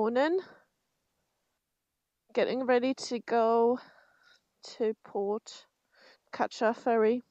morning. Getting ready to go to port, catch our ferry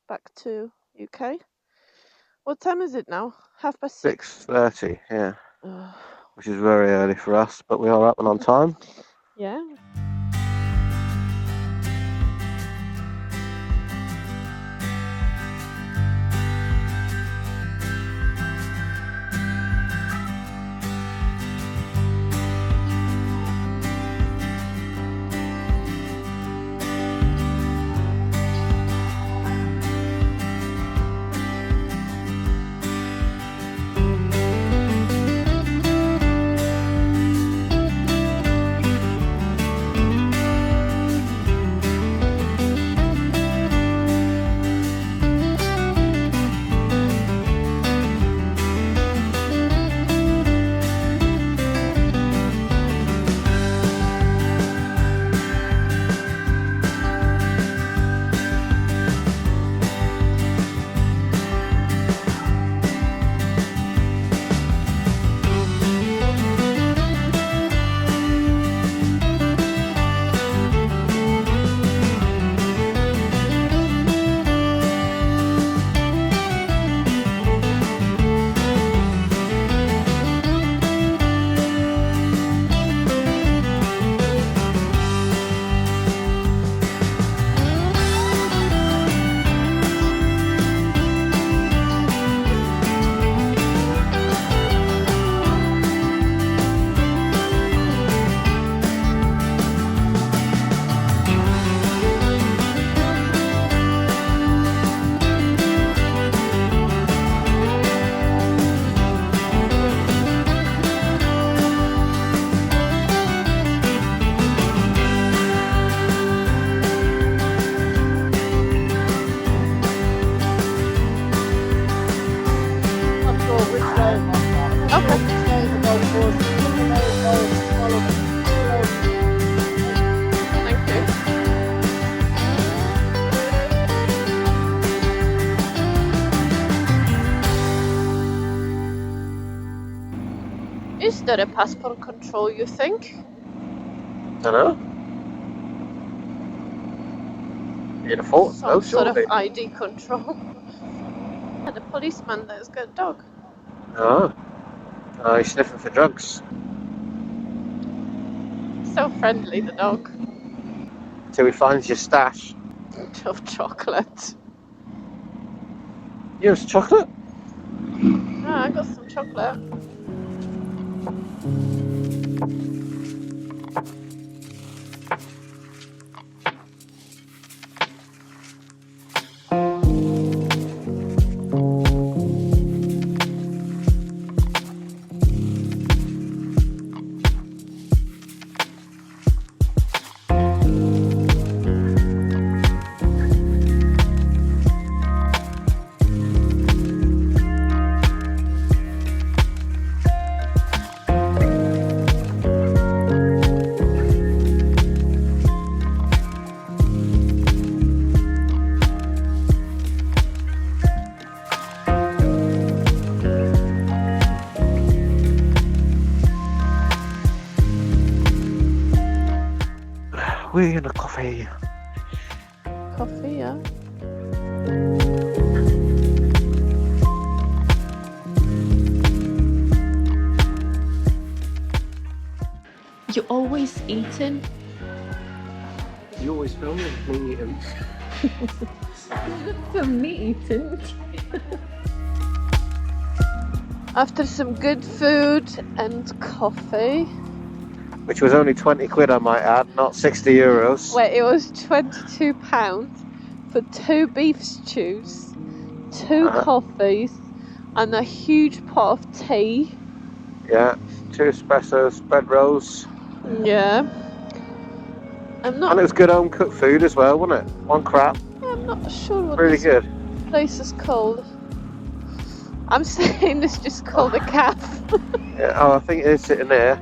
back to UK. What time is it now? 6:30. 6:30, yeah. Which is very early for us, but we are up and on time. Yeah. Is there a passport control, you think? Dunno. You'd have thought so, Some sort of surely. ID control. And a policeman there's got a dog. Oh. Oh, he's sniffing for drugs. So friendly, the dog. Till he finds your stash. Of chocolate. You have chocolate? Oh, I got some chocolate. We're in a coffee. Coffee, yeah. You always eating? You always film me eating. Film me eating. After some good food and coffee. Which was only 20 quid, I might add, not 60 euros. Wait, it was £22 for 2 beef stews, 2 coffees, and a huge pot of tea. Yeah, 2 espressos, bread rolls. Yeah. And it was good home cooked food as well, wasn't it? One crap. I'm not sure what really this good. Place is called. I'm saying it's just called a calf. Yeah, oh, I think it is sitting there.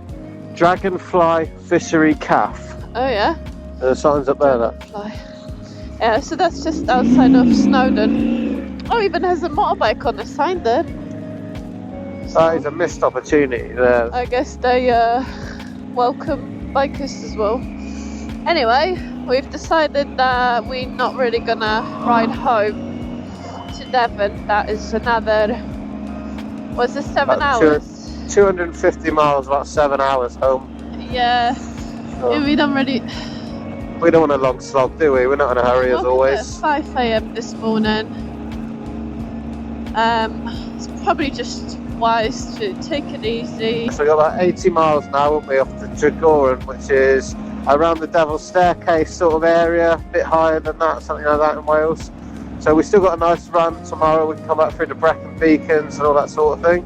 Dragonfly Fishery Calf. Oh yeah. The sign's up there. Dragonfly. Yeah, so that's just outside of Snowdon. Oh, even has a motorbike on the sign there. That is a missed opportunity there. I guess they welcome bikers as well. Anyway, we've decided that we're not really gonna ride home to Devon. That is another, was it 7 About hours? 250 miles, about 7 hours home. Yeah, So we don't really... we don't want a long slog, do we? We're not in a hurry as always. At 5 AM this morning. It's probably just wise to take it easy. So we got about 80 miles now, won't we, off to Tregoran, which is around the Devil's Staircase sort of area, a bit higher than that, something like that in Wales. So we still got a nice run tomorrow. We can come back through the Brecon Beacons and all that sort of thing.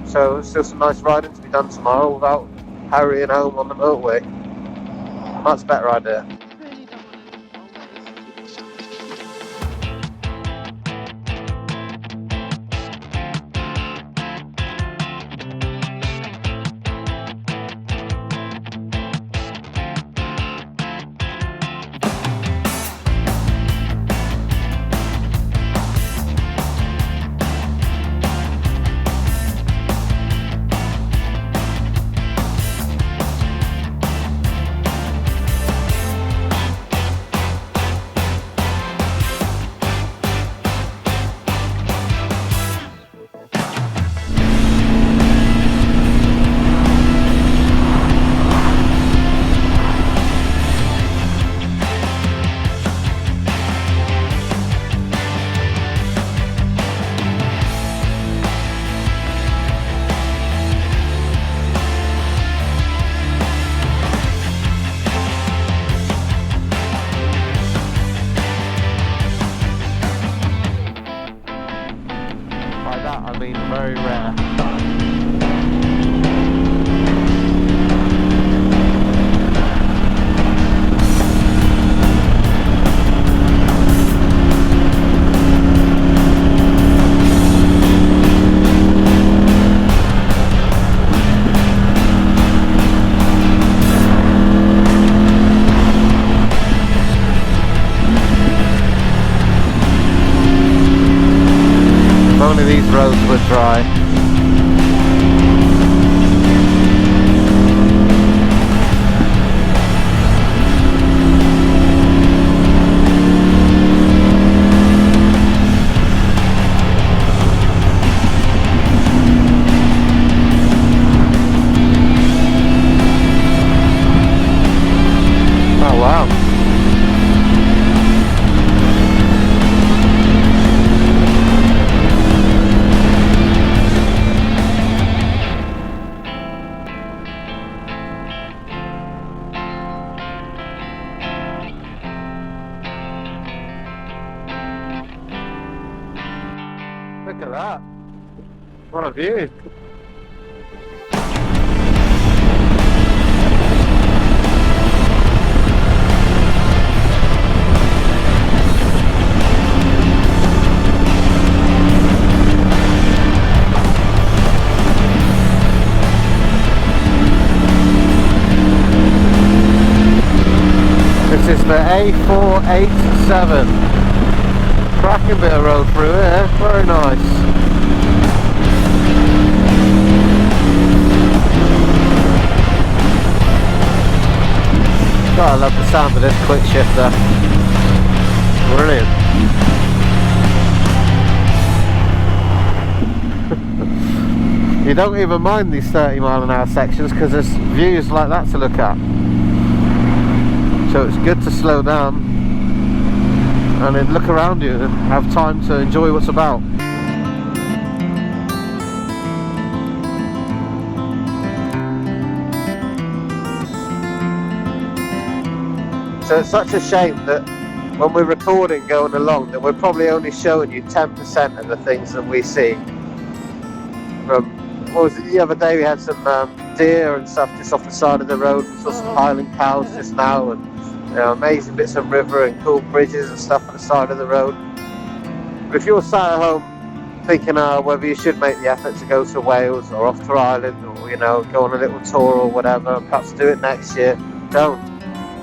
So still some nice riding to be done tomorrow without hurrying home on the motorway. Much better idea. Really don't want to do By that I mean very rare. If only these roads were dry. Oh wow. Look at that. What a view. This is the A487. Cracking bit of road through here, very nice. God, I love the sound of this quick shifter. Brilliant. You don't even mind these 30-mile-an-hour sections because there's views like that to look at. So it's good to slow down and then look around you and have time to enjoy what's about. So it's such a shame that when we're recording going along that we're probably only showing you 10% of the things that we see. From, what was it, the other day we had some deer and stuff just off the side of the road. We saw some Highland cows just now, and you know, amazing bits of river and cool bridges and stuff on the side of the road. But if you're sat at home thinking whether you should make the effort to go to Wales or off to Ireland, or you know, go on a little tour or whatever, and perhaps do it next year, don't.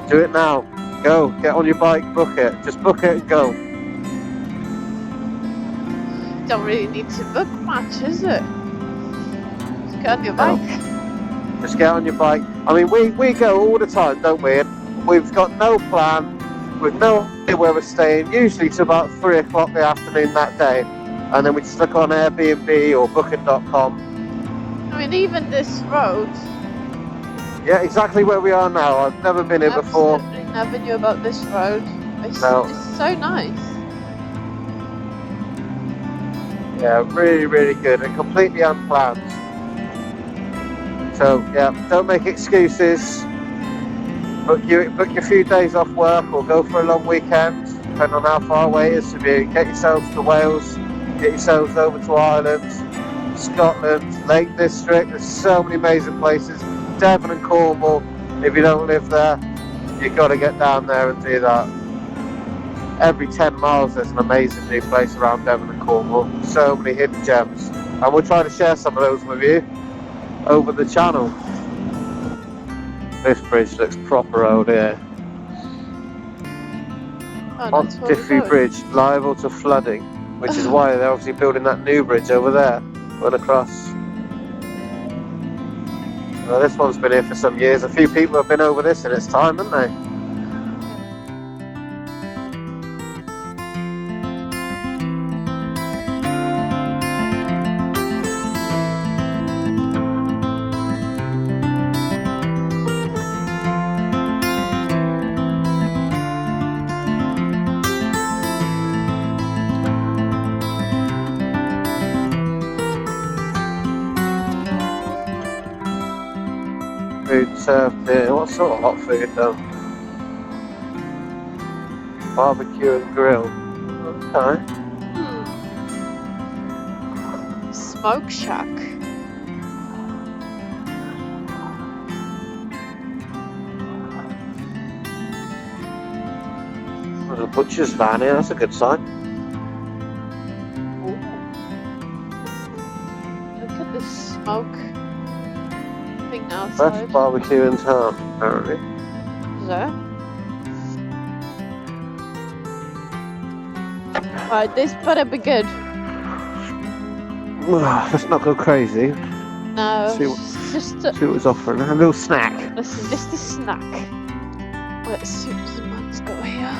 Do it now. Go, get on your bike, book it. Just book it and go. Don't really need to book much, is it? Just get on your bike. Just get on your bike. I mean, we go all the time, don't we? And we've got no plan. We've no idea where we're staying. Usually to about 3 o'clock the afternoon that day, and then we just look on Airbnb or Booking.com. I mean, even this road. Yeah, exactly where we are now. I've never been here before. Absolutely never knew about this road. It's so nice. Yeah, really, really good and completely unplanned. So yeah, don't make excuses. Book your few days off work or go for a long weekend, depending on how far away it is from you. Get yourselves to Wales, get yourselves over to Ireland, Scotland, Lake District. There's so many amazing places. Devon and Cornwall. If you don't live there, you've got to get down there and do that. Every 10 miles there's an amazing new place around Devon and Cornwall. So many hidden gems. And we'll try to share some of those with you over the channel. This bridge looks proper old here. Oh, Diffie Bridge, liable to flooding, which is why they're obviously building that new bridge over there, going across. Well, this one's been here for some years. A few people have been over this in its time, haven't they? Food served here. What sort of hot food though? Barbecue and grill. Okay. Smoke shack. There's a butcher's van here, that's a good sign. Ooh. Look at this smoke thing outside. Best barbecue in town, apparently. Is there? Right, this better be good. Let's not go crazy. No, See what it's offering. A little snack. Listen, just a snack. Let's see what the man's got here.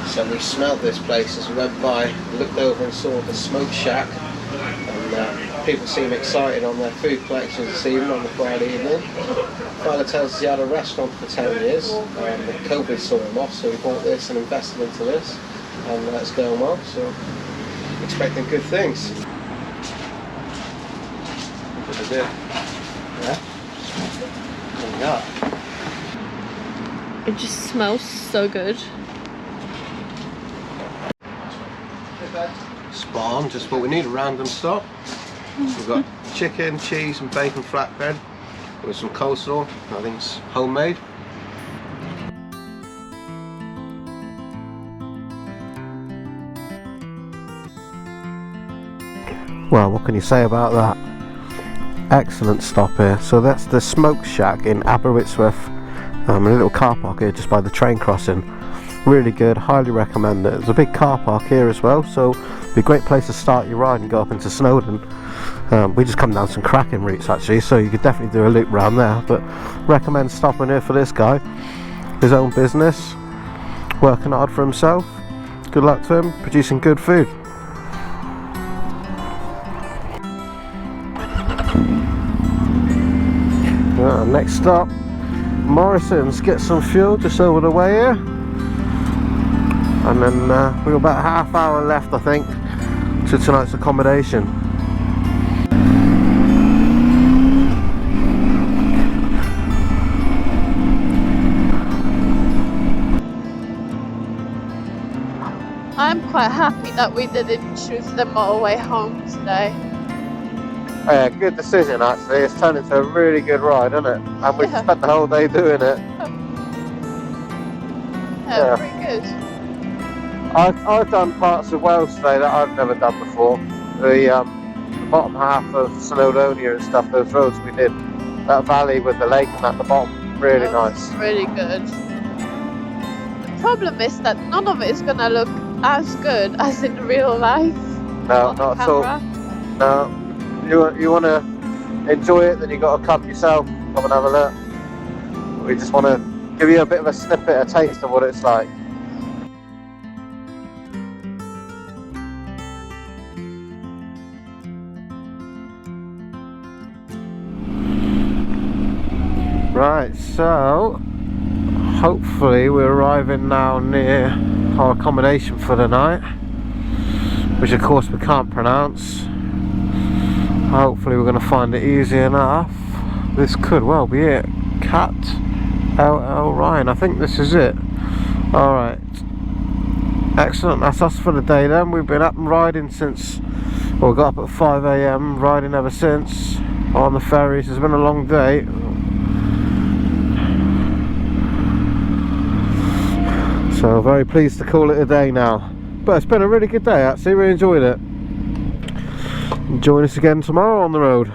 So we smelled this place as we went by, looked over and saw the smoke shack, and people seem excited on their food collections this evening on the Friday evening. Father tells us he had a restaurant for 10 years, and COVID saw him off, so we bought this and invested into this, and it's going well, so expecting good things. What did I do? Yeah? What we got? It just smells so good. Spot on, just what we need, a random stop. We've got chicken, cheese and bacon flatbread with some coleslaw. I think it's homemade. Well, what can you say about that? Excellent stop here. So that's the Smoke Shack in Aberystwyth. A little car park here just by the train crossing. Really good, highly recommend it. There's a big car park here as well, so it'd be a great place to start your ride and go up into Snowdon. We just come down some cracking routes actually, so you could definitely do a loop round there, but recommend stopping here for this guy. His own business, working hard for himself. Good luck to him, producing good food. Next stop, Morrison's, get some fuel just over the way here. And then we've got about a half hour left, I think, to tonight's accommodation. I'm quite happy that we didn't choose the motorway home today. Yeah, good decision actually. It's turned into a really good ride, hasn't it? And we've spent the whole day doing it. Yeah, pretty good. I've done parts of Wales today that I've never done before. The bottom half of Snowdonia and stuff, those roads we did, that valley with the lake and at the bottom, really nice. Really good. The problem is that none of it is gonna look as good as in real life. No, not at all. No, you want to enjoy it, then you got to come yourself, come and have a look. We just want to give you a bit of a snippet, a taste of what it's like. Right, so hopefully we're arriving now near our accommodation for the night, which of course we can't pronounce. Hopefully we're going to find it easy enough. This could well be it. Cat LL Ryan, I think this is it. Alright, excellent, that's us for the day then. We've been up and riding since, well, we got up at 5 AM, riding ever since on the ferries. It's been a long day. So very pleased to call it a day now. But it's been a really good day actually, really enjoyed it. Join us again tomorrow on the road.